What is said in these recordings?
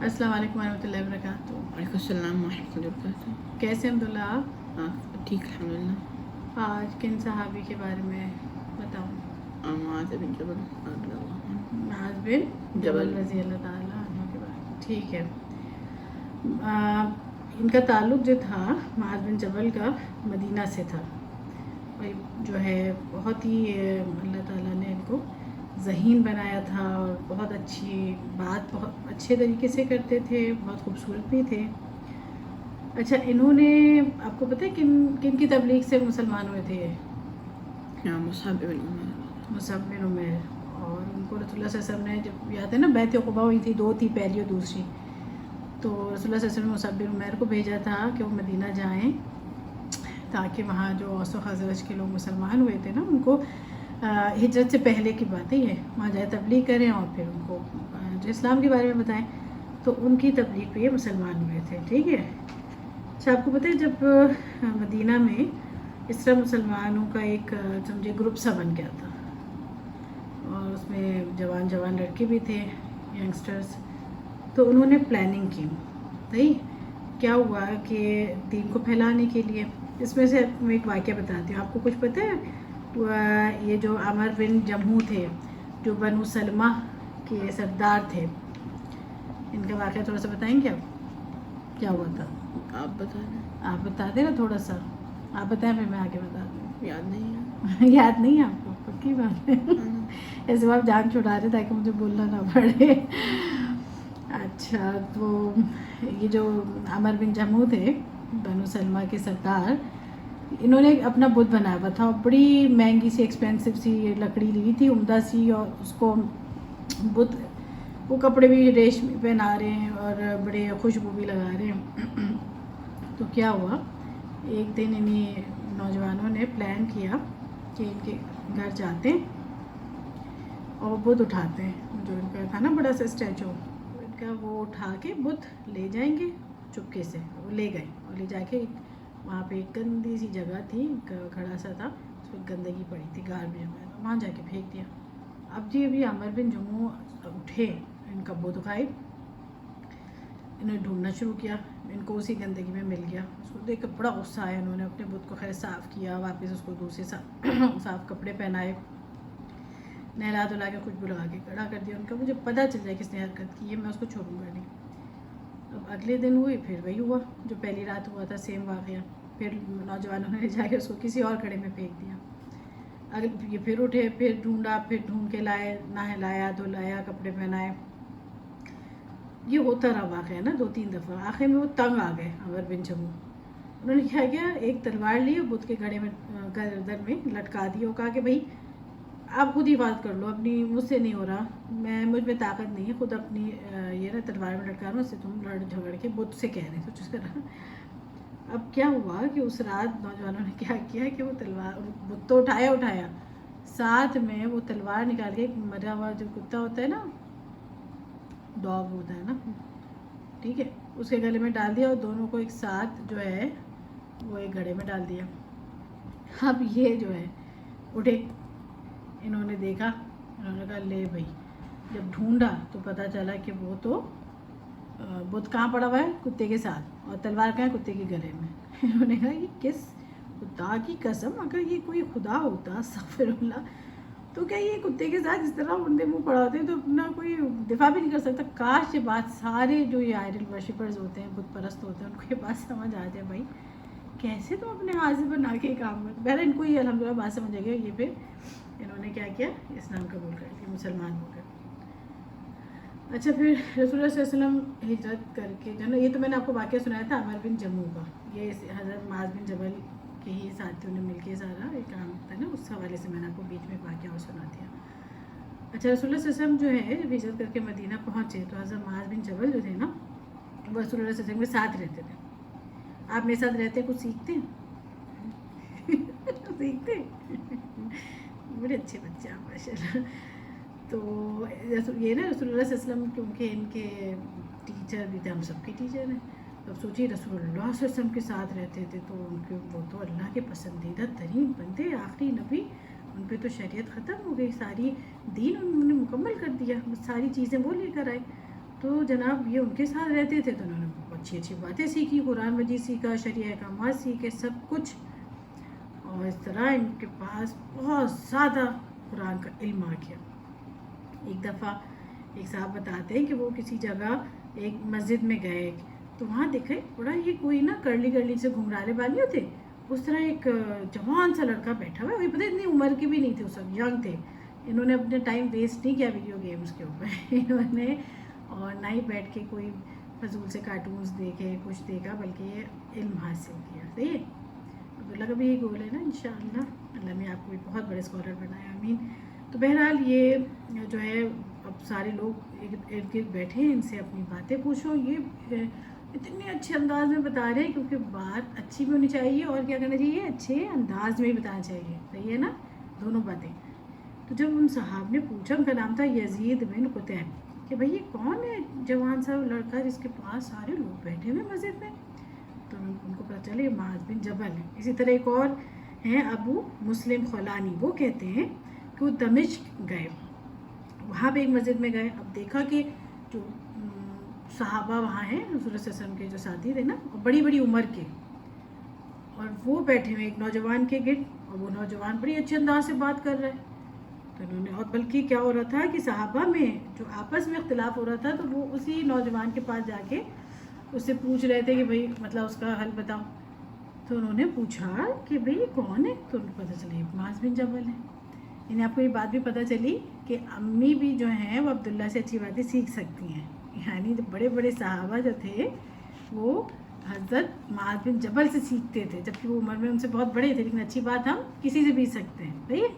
السلام علیکم ورحمۃ اللہ وبرکاتہ. وعلیکم السلام ورحمۃ اللہ وبرکاتہ. کیسے الحمدللہ آپ؟ ہاں ٹھیک الحمد للہ. آج کن صحابی کے بارے میں بتاؤں؟ معاذ بن جبل رضی اللہ عنہ. معاذ بن جبل رضی اللہ تعالیٰ عنہ کے بارے میں. ٹھیک ہے. ان کا تعلق جو تھا معاذ بن جبل کا مدینہ سے تھا. جو ہے بہت ہی اللہ تعالیٰ نے ان کو ذہین بنایا تھا اور بہت اچھی بات بہت اچھے طریقے سے کرتے تھے, بہت خوبصورت بھی تھے. اچھا, انہوں نے آپ کو پتہ ہے کن کی تبلیغ سے مسلمان ہوئے تھے؟ مصعب بن عمیر. مصعب بن عمیر. اور ان کو رسول اللہ صلی اللہ علیہ وسلم نے جب یاد ہے نا بیعت عقبہ ہوئی تھی, 2 تھی, پہلی اور دوسری, تو رسول اللہ صلی اللہ علیہ وسلم نے مصعب بن عمیر کو بھیجا تھا کہ وہ مدینہ جائیں تاکہ وہاں جو اوس و خزرج کے لوگ مسلمان ہوئے تھے نا ان کو ہجرت سے پہلے کی بات ہے یہ, وہاں جائے تبلیغ کریں اور پھر ان کو جو اسلام کے بارے میں بتائیں. تو ان کی تبلیغ پہ یہ مسلمان ہوئے تھے. ٹھیک ہے. اچھا, آپ کو پتہ ہے جب مدینہ میں اس طرح مسلمانوں کا ایک سمجھے گروپ سا بن گیا تھا اور اس میں جوان لڑکے بھی تھے, ینگسٹرز, تو انہوں نے پلاننگ کی. صحیح کیا ہوا کہ دین کو پھیلانے کے لیے, اس میں سے میں ایک واقعہ بتاتی ہوں. آپ کو کچھ پتہ ہے یہ جو عمر بن جمحو تھے جو بنو سلمہ کے سردار تھے, ان کا واقعہ تھوڑا سا بتائیں گے آپ؟ کیا ہوا تھا آپ بتا دیں. آپ بتا دیں نا تھوڑا سا, آپ بتائیں پھر میں آگے بتا دوں. یاد نہیں ہے. یاد نہیں ہے آپ کو؟ پکی بات ہے. ایسے آپ جان چھڑا رہے تاکہ مجھے بولنا نہ پڑے. اچھا, تو یہ جو عمر بن جمحو تھے بنو سلمہ کے سردار, انہوں نے اپنا بت بنایا ہوا تھا, بڑی مہنگی سی ایکسپینسو سی لکڑی لی تھی, عمدہ سی, اور اس کو بت وہ کپڑے بھی ریشمی پہنا رہے ہیں اور بڑے خوشبو بھی لگا رہے ہیں. تو کیا ہوا, ایک دن انہیں نوجوانوں نے پلان کیا کہ ان کے گھر جاتے ہیں اور بت اٹھاتے ہیں, جو ان کا تھا نا بڑا سا اسٹیچو, ان کا وہ اٹھا کے بت لے جائیں گے چپکے سے. وہ لے گئے اور لے جا کے وہاں پہ ایک گندی سی جگہ تھی, کھڑا سا تھا, اس پہ گندگی پڑی تھی, گاربیج وہاں جا کے پھینک دیا. اب جی ابھی عمر بن جمحو اٹھے, ان کا بت غائب. انہوں نے ڈھونڈنا شروع کیا, ان کو اسی گندگی میں مل گیا. اس کو دیکھ کر بڑا غصہ آیا, انہوں نے اپنے بت کو خیر صاف کیا, واپس اس کو دوسرے صاف کپڑے پہنائے, نہلا دھلا کے خوشبو لگا کے کھڑا کر دیا. ان کا مجھے پتہ چل جائے کس نے حرکت کی ہے, میں اس کو چھوڑوں گا نہیں. اب اگلے دن ہوئی, پھر وہی ہوا جو پہلی رات ہوا تھا, سیم واقعہ. پھر نوجوانوں نے جا کے اس کو کسی اور کھڑے میں پھینک دیا. اگر یہ پھر اٹھے, پھر ڈھونڈا, پھر ڈھونڈ کے لائے, نہلایا دھلایا, کپڑے پہنائے. یہ ہوتا رہا واقعہ نا 2-3 دفعہ. آخر میں وہ تنگ آ گئے عمر بن جمحو. انہوں نے کیا کیا, ایک تلوار لی اور بت کے گھڑے میں گردن میں لٹکا دی, اور کہا کہ بھائی آپ خود ہی بات کر لو, اپنی مجھ سے نہیں ہو رہا, مجھ میں طاقت نہیں ہے, خود اپنی یہ نا تلوار میں لٹکا رہا ہوں, اس سے تم لڑ جھگڑ کے بت سے کہہ رہے کچھ طرح. اب کیا ہوا کہ اس رات نوجوانوں نے کیا کیا کہ وہ تلوار بت تو اٹھایا, ساتھ میں وہ تلوار نکال کے, ایک مرا ہوا جو کتا ہوتا ہے نا, ڈاگ ہوتا ہے نا, ٹھیک ہے, اس کے گلے میں ڈال دیا, اور دونوں کو ایک ساتھ جو ہے وہ ایک گھڑے میں ڈال دیا. اب یہ جو ہے اٹھے, انہوں نے دیکھا, انہوں نے کہا لے بھائی, جب ڈھونڈا تو پتہ چلا کہ وہ تو بت کہاں پڑا ہوا ہے, کتے کے ساتھ, اور تلوار کہاں ہے, کتے کے گلے میں. انہوں نے کہا یہ کس خدا کی قسم, اگر یہ کوئی خدا ہوتا استغفر اللہ, تو کیا یہ کتے کے ساتھ اس طرح اندھے منہ پڑا ہوتے تو اپنا کوئی دفاع بھی نہیں کر سکتا. کاش یہ بات سارے جو یہ آئیڈل ورشپرز ہوتے ہیں, بت پرست ہوتے ہیں, ان کو یہ بات سمجھ آ جائے, بھائی کیسے تم اپنے ہاتھ سے بنا کے کام کرتے. پہلے ان کو یہ الحمدللہ بات سمجھ آ گیا. یہ پھر انہوں نے کیا کیا, اسلام قبول کر لیا, مسلمان ہو گئے. اچھا, پھر رسول اللہ صلی اللہ علیہ وسلم ہجرت کر کے جو ہے نا, یہ تو میں نے آپ کو واقعہ سنایا تھا عمر بن جمحو کا, یہ حضرت معاذ بن جبل کے ہی ساتھیوں نے مل کے سارا ایک کام ہوتا ہے نا, اس حوالے سے میں نے آپ کو بیچ میں ایک واقعہ اور سنا دیا. اچھا, رسول اللہ صلی اللہ علیہ وسلم جو ہے جب ہجرت کر کے مدینہ پہنچے تو حضرت معاذ بن جبل جو تھے نا, وہ رسول اللہ صلی اللہ علیہ وسلم کے ساتھ رہتے تھے. آپ میرے ساتھ رہتے کچھ سیکھتے ہیں؟ سیکھتے بڑے اچھے بچے آپ ماشاء اللہ. تو یہ نا رسول اللہ صلی اللہ علیہ وسلم کیونکہ ان کے ٹیچر بھی تھے, ہم سب کے ٹیچر ہیں, اب سوچیے رسول اللہ صلی اللہ علیہ وسلم کے ساتھ رہتے تھے تو ان کے وہ تو اللہ کے پسندیدہ ترین بندے, آخری نبی, ان پہ تو شریعت ختم ہو گئی, ساری دین انہوں نے مکمل کر دیا, ساری چیزیں وہ لے کر آئے. تو جناب یہ ان کے ساتھ رہتے تھے تو انہوں نے اچھی اچھی باتیں سیکھی، قرآن مجید سیکھا، شرعی احکامات سیکھے، سب کچھ، اور اس طرح ان کے پاس بہت زیادہ قرآن کا علم آ گیا۔ ایک دفعہ ایک صاحب بتاتے ہیں کہ وہ کسی جگہ ایک مسجد میں گئے تو وہاں دیکھے بڑا یہ کوئی نا کرلی سے گھنگھرانے والی ہوتے اس طرح ایک جوان سا لڑکا بیٹھا ہوا ہے، پتہ اتنی عمر کے بھی نہیں تھے، اس وقت ینگ تھے۔ انہوں نے اپنے ٹائم ویسٹ نہیں کیا ویڈیو گیمز کے اوپر انہوں نے، اور نہ ہی بیٹھ کے کوئی فضول سے کارٹونز دیکھے کچھ دیکھا، بلکہ یہ علم حاصل کیا۔ صحیح ہے، عبداللہ کا بھی یہی گول ہے نا انشاءاللہ، اللہ نے آپ کو بھی بہت بڑے اسکالر بنایا، آمین۔ تو بہرحال یہ جو ہے اب سارے لوگ ارد گرد بیٹھے ہیں، ان سے اپنی باتیں پوچھو، یہ اتنے اچھے انداز میں بتا رہے ہیں کیونکہ بات اچھی بھی ہونی چاہیے اور کیا کرنا چاہیے، اچھے انداز میں بھی بتانا چاہیے، صحیح ہے نا، دونوں باتیں۔ تو جب ان صاحب نے پوچھا، ان کا نام تھا یزید بن قطعب، کہ بھئی یہ کون ہے جوان سا لڑکا جس کے پاس سارے لوگ بیٹھے ہوئے مسجد میں؟ تو ان کو پتہ چلے معاذ بن جبل ہے۔ اسی طرح ایک اور ہیں ابو مسلم خولانی، وہ کہتے ہیں کہ وہ دمشق گئے، وہاں پہ ایک مسجد میں گئے، اب دیکھا کہ جو صحابہ وہاں ہیں رسول اللہ صلی اللہ علیہ وسلم کے جو ساتھی تھے نا، بڑی بڑی عمر کے، اور وہ بیٹھے ہوئے ایک نوجوان کے گرد، اور وہ نوجوان بڑی اچھے انداز سے بات کر رہے، تو انہوں نے، اور بلکہ کیا ہو رہا تھا کہ صحابہ میں جو آپس میں اختلاف ہو رہا تھا تو وہ اسی نوجوان کے پاس جا کے اس سے پوچھ رہے تھے کہ بھئی مطلب اس کا حل بتاؤ۔ تو انہوں نے پوچھا کہ بھئی کون ہے، تو ان کو پتہ چلی معاذ بن جبل ہے۔ یعنی آپ کو یہ بات بھی پتہ چلی کہ امی بھی جو ہیں وہ عبداللہ سے اچھی باتیں سیکھ سکتی ہیں، یعنی بڑے بڑے صحابہ جو تھے وہ حضرت معاذ بن جبل سے سیکھتے تھے، جبکہ وہ عمر میں ان سے بہت بڑے تھے، لیکن اچھی بات ہم کسی سے بھی سیکھتے ہیں، صحیح ہے،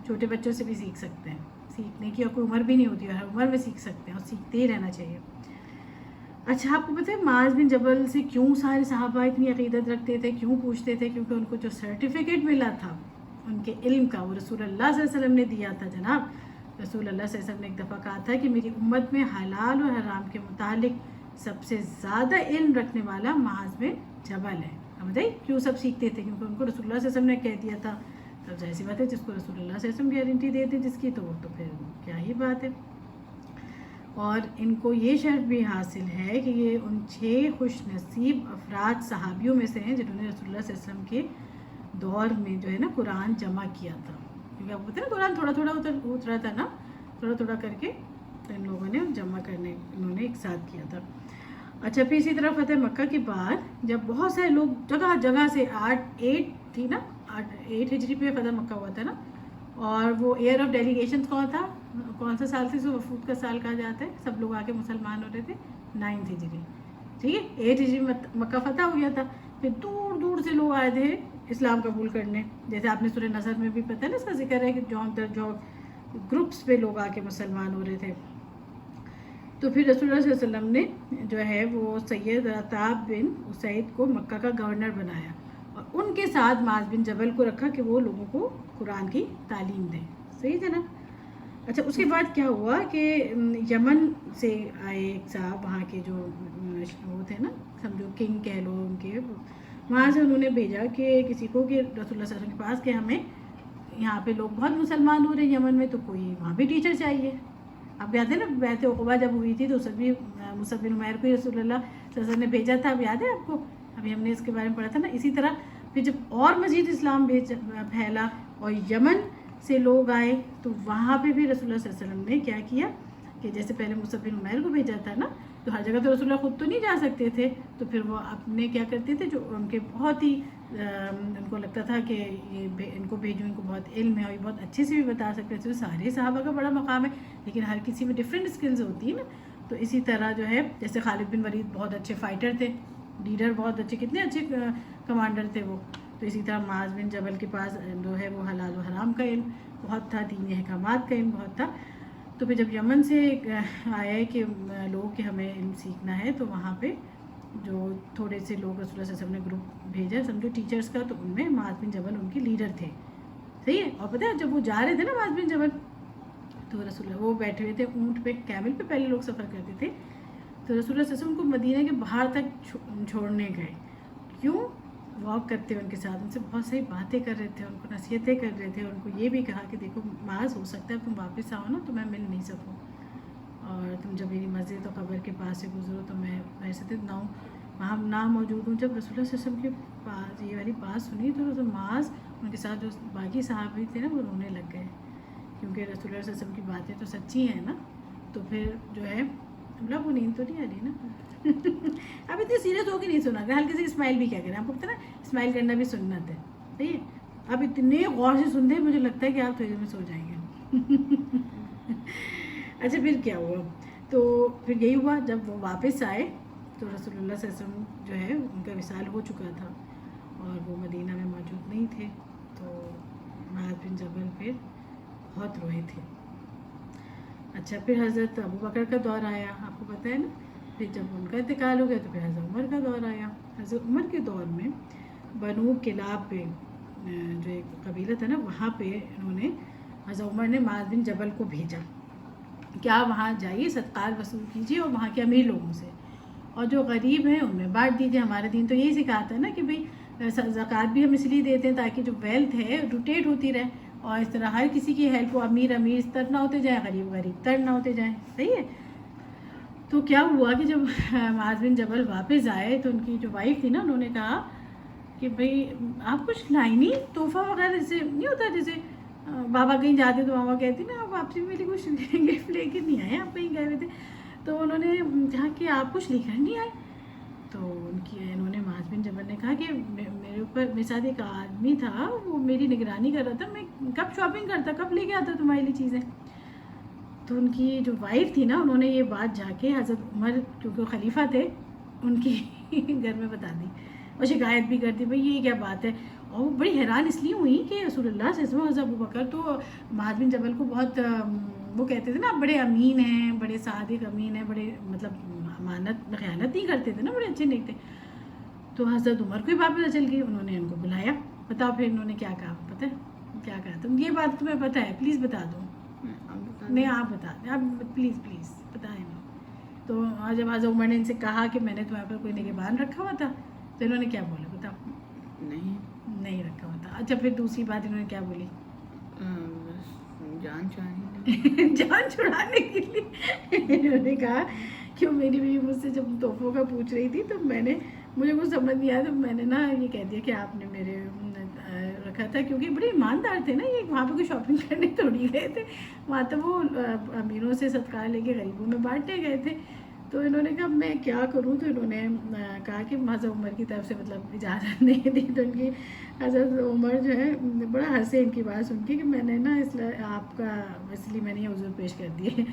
چھوٹے بچوں سے بھی سیکھ سکتے ہیں، سیکھنے کی اور کوئی عمر بھی نہیں ہوتی ہے، ہر عمر میں سیکھ سکتے ہیں اور سیکھتے ہی رہنا چاہیے۔ اچھا، آپ کو پتہ ہے معاذ بن جبل سے کیوں سارے صحابہ اتنی عقیدت رکھتے تھے، کیوں پوچھتے تھے؟ کیونکہ ان کو جو سرٹیفکیٹ ملا تھا ان کے علم کا، وہ رسول اللہ صلی اللہ علیہ وسلم نے دیا تھا۔ جناب رسول اللہ صلی اللہ علیہ وسلم نے ایک دفعہ کہا تھا کہ میری امت میں حلال اور حرام کے متعلق سب سے زیادہ علم رکھنے والا معاذ بن جبل ہے۔ بتائیے کیوں سب سیکھتے تھے؟ کیونکہ ان کو رسول اللہ صلی اللہ علیہ وسلم نے کہہ دیا تھا۔ اب ظاہر سی بات ہے جس کو رسول اللہ صلی اللہ علیہ وسلم گارنٹی دیتے جس کی، تو وہ تو پھر کیا ہی بات ہے۔ اور ان کو یہ شرف بھی حاصل ہے کہ یہ ان 6 خوش نصیب افراد صحابیوں میں سے ہیں جنہوں نے رسول اللہ صلی اللہ علیہ وسلم کے دور میں جو ہے نا قرآن جمع کیا تھا، کیونکہ آپ بولتے ہیں نا قرآن تھوڑا تھوڑا اترا تھا نا، تھوڑا تھوڑا کر کے تو ان لوگوں نے جمع کرنے انہوں نے ایک ساتھ کیا تھا۔ اچھا، پھر اسی طرح فتح مکہ کے بعد جب بہت سارے لوگ جگہ جگہ سے 8 تھی نا، 8 ہجری پہ فتح مکہ ہوا تھا نا، اور وہ ایئر آف ڈیلیگیشن کون سا سال سے وفود کا سال کہا جاتا ہے، سب لوگ آ کے مسلمان ہو رہے تھے 9 ہجری، ٹھیک ہے، 8 ہجری میں مکہ فتح ہو گیا تھا، پھر دور دور سے لوگ آئے تھے اسلام قبول کرنے، جیسے آپ نے سورہ نصر میں بھی پتہ ہے نا اس کا ذکر ہے کہ جوگ در جوگ گروپس پہ لوگ آ کے مسلمان ہو رہے تھے۔ تو پھر رسول اللہ صلی اللہ علیہ وسلم نے جو ہے وہ سید عطاب بن اسید کو مکہ کا گورنر بنایا، اور ان کے ساتھ معاذ بن جبل کو رکھا کہ وہ لوگوں کو قرآن کی تعلیم دیں، صحیح ہے نا۔ اچھا، اس کے بعد کیا ہوا کہ یمن سے آئے ایک صاحب، وہاں کے جو وہ تھے نا، سمجھو کنگ کہہ لو ان کے، وہاں سے انہوں نے بھیجا کہ کسی کو کہ رسول اللہ صلی اللہ علیہ وسلم کے پاس کہ ہمیں یہاں پہ لوگ بہت مسلمان ہو رہے ہیں یمن میں، تو کوئی وہاں بھی ٹیچر چاہیے۔ آپ یاد ہے نا بیعت عقبہ جب ہوئی تھی تو اس بھی مصعب بن عمیر کو ہی رسول اللہ صلی اللہ علیہ وسلم نے بھیجا تھا، اب یاد ہے آپ کو، ابھی ہم نے اس کے بارے میں پڑھا تھا نا۔ اسی طرح پھر جب اور مزید اسلام پھیلا اور یمن سے لوگ آئے تو وہاں پہ بھی رسول اللہ صلی اللہ علیہ وسلم نے کیا کیا کہ جیسے پہلے مصعب بن عمیر کو بھیجا تھا نا، تو ہر جگہ تو رسول اللہ خود تو نہیں جا سکتے تھے، تو پھر وہ اپنے کیا کرتے تھے، جو ان کے بہت ہی ان کو لگتا تھا کہ یہ ان کو بھیجوں، ان کو بہت علم ہے اور یہ بہت اچھے سے بھی بتا سکتے تھے، سارے صحابہ کا بڑا مقام ہے لیکن ہر کسی میں ڈفرینٹ اسکلز ہوتی ہیں نا۔ تو اسی طرح جو ہے جیسے خالد بن ولید بہت اچھے فائٹر تھے، لیڈر بہت اچھے، کتنے اچھے کمانڈر تھے وہ، تو اسی طرح معاذ بن جبل کے پاس جو ہے وہ حلال و حرام کا علم بہت تھا، دینی احکامات کا علم بہت تھا۔ تو پھر جب یمن سے آیا ہے کہ لوگ کہ ہمیں علم سیکھنا ہے، تو وہاں پہ جو تھوڑے سے لوگ رسول اللہ صلی اللہ علیہ وسلم نے گروپ بھیجا سمجھو ٹیچرز کا، تو ان میں معاذ بن جبل ان کے لیڈر تھے، صحیح ہے۔ اور پتہ ہے جب وہ جا رہے تھے نا معاذ بن جبل، تو رسول اللہ وہ بیٹھے ہوئے تھے اونٹ پہ، کیمل پہ پہلے لوگ سفر کرتے تھے، تو رسول اللہ صلی اللہ علیہ وسلم کو مدینہ کے باہر تک چھوڑنے گئے، کیوں؟ واک کرتے ہوئے ان کے ساتھ ان سے بہت ساری باتیں کر رہے تھے، ان کو نصیحتیں کر رہے تھے، اور ان کو یہ بھی کہا کہ دیکھو معاذ ہو سکتا ہے تم واپس آؤ نا تو میں مل نہیں سکوں، اور تم جب میری مسجد و قبر کے پاس سے گزرو تو میں ایسے نہ ہوں وہاں نہ موجود ہوں. جب رسول اللہ صلی اللہ علیہ وسلم کے پاس یہ والی بات سنی تو معاذ ان کے ساتھ جو باقی صحابی تھے نا وہ رونے لگ گئے, کیونکہ رسول اللہ صلی اللہ علیہ وسلم کی باتیں تو سچی ہیں نا. تو پھر جو ہے مطلب وہ نیند تو نہیں آ رہی نا. اب اتنی سیریس ہو کے نہیں سنا کر, ہلکے سے اسمائل بھی کیا کریں, آپ کو پتہ نا اسمائل کرنا بھی سنت ہے, صحیح ہے. اب اتنے غور سے سنتے ہیں مجھے لگتا ہے کہ آپ تھوڑی دیر میں سو جائیں گے. اچھا پھر کیا ہوا, تو پھر یہی ہوا جب وہ واپس آئے تو رسول اللہ صلی اللہ علیہ وسلم جو ہے ان کا وصال ہو چکا تھا اور وہ مدینہ میں موجود نہیں تھے. تو معاذ بن جبل پھر بہت روئے تھے. اچھا پھر حضرت ابو بکر کا دور آیا, آپ کو پتہ ہے نا. پھر جب ان کا انتقال ہو گیا تو پھر حضرت عمر کا دور آیا. حضرت عمر کے دور میں بنو کلاب پہ جو ایک قبیلہ تھا نا وہاں پہ انہوں نے حضرت عمر نے معاذ بن جبل کو بھیجا کہ آپ وہاں جائیے صدقات وصول کیجیے اور وہاں کے امیر لوگوں سے, اور جو غریب ہیں ان میں بانٹ دیجیے. ہمارے دین تو یہی سکھاتا ہے نا کہ بھئی زکوٰۃ بھی ہم اس لیے دیتے ہیں تاکہ جو ویلتھ ہے روٹیٹ ہوتی رہے, اور اس طرح ہر کسی کی ہیلپ ہو, امیر تر نہ ہوتے جائیں, غریب تر نہ ہوتے جائیں, صحیح ہے. تو کیا ہوا کہ جب معاذ بن جبل واپس آئے تو ان کی جو وائف تھی نا انہوں نے کہا کہ بھئی آپ کچھ لائی نہیں, تحفہ وغیرہ جیسے نہیں ہوتا, جیسے بابا کہیں جاتے تو ماما کہتی نا آپ واپسی میں میری کچھ گفٹ لے کے نہیں آئے, آپ کہیں گئے ہوئے تھے. تو انہوں نے کہا کہ آپ کچھ لے کر نہیں آئے. تو انہوں نے معاذ بن جبل نے کہا کہ میرے اوپر میرے ساتھ ایک آدمی تھا, وہ میری نگرانی کر رہا تھا, میں کب شاپنگ کرتا, کب لے کے آتا تمہارے لیے چیزیں. تو ان کی جو وائف تھی نا انہوں نے یہ بات جا کے حضرت عمر کیونکہ وہ خلیفہ تھے ان کی گھر میں بتا دی اور شکایت بھی کر دی بھئی یہ کیا بات ہے. اور وہ بڑی حیران اس لیے ہوئی کہ رسول اللہ صلی اللہ علیہ وسلم حضرت ابو بکر تو معاذ بن جبل کو بہت وہ کہتے تھے نا بڑے امین ہیں, بڑے صادق امین ہیں, بڑے مطلب امانت میں خیانت نہیں کرتے تھے نا, بڑے اچھے نیک تھے. تو حضرت عمر کو یہ بات پتہ چل گئی, انہوں نے ان کو بلایا. بتاؤ پھر انہوں نے کیا کہا, پتہ ہے کیا کہا؟ تم یہ بات تمہیں پتہ ہے, پلیز بتا دو. نہیں آپ بتا دیں, آپ پلیز بتائیں. تو جب حضرت عمر نے ان سے کہا کہ میں نے تمہارے پر کوئی نگہبان رکھا ہوا تھا تو انہوں نے کیا بولا بتاؤ؟ نہیں رکھا ہوا تھا. اچھا پھر دوسری بات انہوں نے کیا بولی؟ جان چھڑانے کے لیے انہوں نے کہا کہ میری بیوی مجھ سے جب تحفوں کا پوچھ رہی تھی تو مجھے کچھ سمجھ نہیں آیا, تو میں نے نا یہ کہہ دیا کہ آپ نے میرے رکھا تھا, کیونکہ بڑے ایماندار تھے نا یہ, وہاں پہ کوئی شاپنگ کرنے تھوڑی گئے تھے, وہاں تو وہ امیروں سے صدقہ لے کے غریبوں میں بانٹنے گئے تھے. تو انہوں نے کہا میں کیا کروں, تو انہوں نے کہا کہ حضرت عمر کی طرف سے مطلب اجازت نہیں دی. تو ان کی حضرت عمر جو ہے بڑا ہنسے ان کی بات سن کے کہ میں نے نا اس لیے آپ کا اس لیے میں نے یہ عذر پیش کر دیے.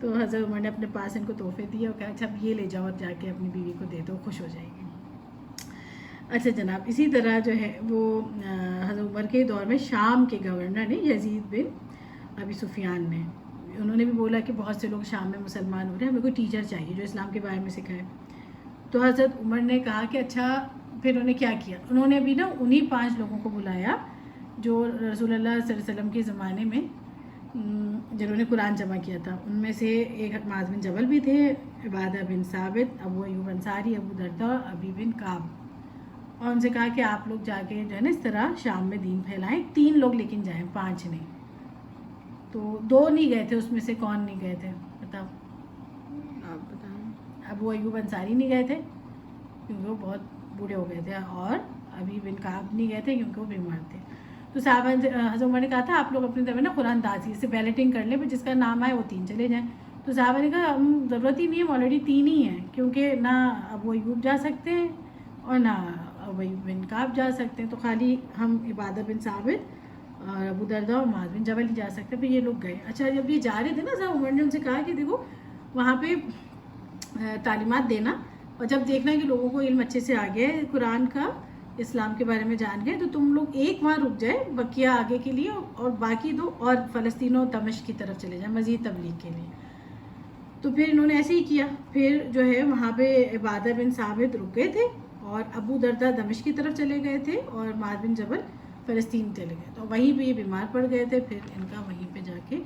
تو حضرت عمر نے اپنے پاس ان کو تحفے دیے اور کہا اچھا اب یہ لے جاؤ اور جا کے اپنی بیوی کو دے دو, خوش ہو جائے گی. اچھا جناب, اسی طرح جو ہے وہ حضرت عمر کے دور میں شام کے گورنر نے یزید بن ابی سفیان نے, انہوں نے بھی بولا کہ بہت سے لوگ شام میں مسلمان ہو رہے ہیں, ہمیں کوئی ٹیچر چاہیے جو اسلام کے بارے میں سکھائے. تو حضرت عمر نے کہا کہ اچھا پھر انہوں نے کیا کیا, انہوں نے بھی نا انہی 5 لوگوں کو بلایا جو رسول اللہ صلی اللہ علیہ وسلم کے زمانے میں جنہوں نے قرآن جمع کیا تھا. ان میں سے ایک معاذ بن جبل بھی تھے, عبادہ بن ثابت, ابو ایوب انصاری, ابو درداء, ابی بن کعب. اور ان سے کہا کہ آپ لوگ جا کے جو ہے نا اس طرح شام میں دین پھیلائیں. 3 لوگ لیکن جائیں, 5 نہیں. تو 2 نہیں گئے تھے, اس میں سے کون نہیں گئے تھے بتاؤ؟ آپ بتائیں. ابو ایوب انصاری نہیں گئے تھے کیونکہ وہ بہت بوڑھے ہو گئے تھے, اور ابی بن کعب نہیں گئے تھے کیونکہ وہ بیمار تھے. تو صحابہ حضرت عمر نے کہا تھا آپ لوگ اپنی طرف نا قرآن دازی سے بیلٹنگ کر لیں, جس کا نام آئے وہ 3 چلے جائیں. تو صحابہ نے کہا ہم ضرورت ہی نہیں ہے, آلریڈی 3 ہی ہیں, کیونکہ نہ ابو ایوب جا سکتے ہیں اور نہ ابو ایوب بن کعب جا سکتے ہیں, تو خالی ہم عبادہ بن ثابت اور ابو درداء اور معاذ بن جبل ہی جا سکتے ہیں. پھر یہ لوگ گئے. اچھا جب یہ جا رہے تھے نا حضرت عمر نے ان سے کہا کہ دیکھو وہاں پہ تعلیمات دینا, اور جب دیکھنا کہ لوگوں کو علم اچھے سے آ گیا ہے قرآن کا, اسلام کے بارے میں جان گئے, تو تم لوگ ایک وہاں رک جائے بقیہ آگے کے لیے, اور باقی 2 اور فلسطین و دمشق کی طرف چلے جائیں مزید تبلیغ کے لیے. تو پھر انہوں نے ایسے ہی کیا. پھر جو ہے وہاں پہ عبادہ بن ثابت رک گئے تھے, اور ابو درداء دمشق کی طرف چلے گئے تھے, اور معاذ بن جبل فلسطین چلے گئے. تو وہیں پہ یہ بیمار پڑ گئے تھے, پھر ان کا وہیں پہ جا کے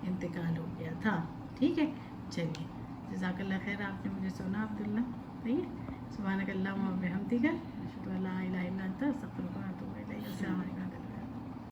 انتقال ہو گیا تھا. ٹھیک ہے, چلیے جزاک اللہ خیر, آپ نے مجھے سنا عبداللہ. صحیح ہے, سبحانک اللہم و بحمدک, اشہد ان لا الہ الا انت, استغفرک و اتوب الیک. السلام علیکم.